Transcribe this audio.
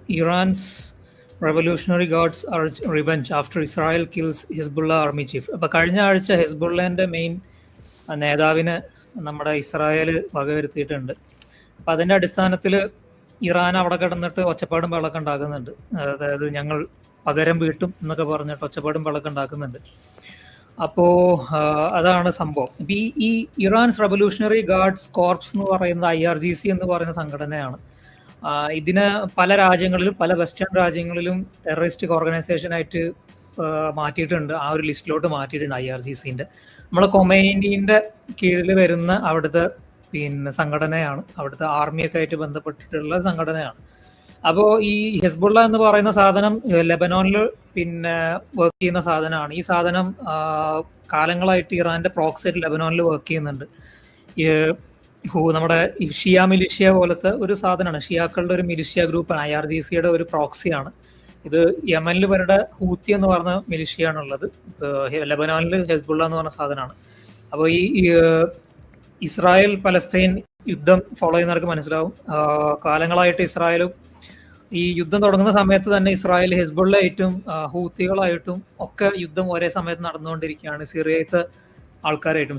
Iran's revolutionary guards urge revenge after Israel kills Hezbollah army chief. അപ്പൊ കഴിഞ്ഞ ആഴ്ച ഹെസ്ബുള്ളന്റെ main നേതാവിനെ നമ്മുടെ ഇസ്രായേൽ വകവരുത്തിയിട്ടുണ്ട്. അപ്പൊ അതിന്റെ അടിസ്ഥാനത്തിൽ ഇറാൻ അവിടെ കിടന്നിട്ട് ഒച്ചപ്പാടും ബഹളമൊക്കെ ഉണ്ടാക്കുന്നുണ്ട്. അതായത് ഞങ്ങൾ പകരം വീട്ടും എന്നൊക്കെ പറഞ്ഞിട്ട് ഒച്ചപ്പാടും ബഹളമൊക്കെ ഉണ്ടാക്കുന്നുണ്ട്. അപ്പോ അതാണ് സംഭവം. ഈ ഇറാൻസ് റവല്യൂഷണറി ഗാർഡ്സ് കോർപ്സ് എന്ന് പറയുന്ന IRGC എന്ന് പറയുന്ന സംഘടനയാണ്. ഇതിന് പല രാജ്യങ്ങളിലും, പല വെസ്റ്റേൺ രാജ്യങ്ങളിലും ടെററിസ്റ്റിക് ഓർഗനൈസേഷൻ ആയിട്ട് മാറ്റിയിട്ടുണ്ട്. ആ ഒരു ലിസ്റ്റിലോട്ട് മാറ്റിയിട്ടുണ്ട് IRGCന്റെ. നമ്മളെ കൊമൈനിന്റെ കീഴിൽ വരുന്ന അവിടുത്തെ സംഘടനയാണ്, അവിടുത്തെ ആർമിയൊക്കെ ആയിട്ട് ബന്ധപ്പെട്ടിട്ടുള്ള സംഘടനയാണ്. അപ്പോൾ ഈ ഹെസ്ബുള്ള എന്ന് പറയുന്ന സാധനം ലെബനോനിൽ വർക്ക് ചെയ്യുന്ന സാധനമാണ്. ഈ സാധനം കാലങ്ങളായിട്ട് ഇറാന്റെ പ്രോക്സി ലെബനോനിൽ വർക്ക് ചെയ്യുന്നുണ്ട്. നമ്മുടെ ഷിയ മിലിഷ്യ പോലത്തെ ഒരു സാധനമാണ്. ഷിയാക്കളുടെ ഒരു മിലിഷ്യ ഗ്രൂപ്പാണ്. IRGCയുടെ ഒരു പ്രോക്സിയാണ് ഇത്. യമനിൽ ഇവരുടെ ഹൂത്തി എന്ന് പറഞ്ഞ മിലിഷ്യയാണുള്ളത്. ലെബനോനിൽ ഹെസ്ബുള്ള എന്ന് പറഞ്ഞ സാധനമാണ്. അപ്പോൾ ഈ ഇസ്രായേൽ പലസ്തീൻ യുദ്ധം ഫോളോ ചെയ്യുന്നവർക്ക് മനസ്സിലാവും. കാലങ്ങളായിട്ട് ഇസ്രായേലും ഈ യുദ്ധം തുടങ്ങുന്ന സമയത്ത് തന്നെ ഇസ്രായേൽ ഹെസ്ബുള്ളയായിട്ടും ഹൂത്തികളായിട്ടും ഒക്കെ യുദ്ധം ഒരേ സമയത്ത് നടന്നുകൊണ്ടിരിക്കുകയാണ്. സിറിയത്തെ ആൾക്കാരായിട്ടും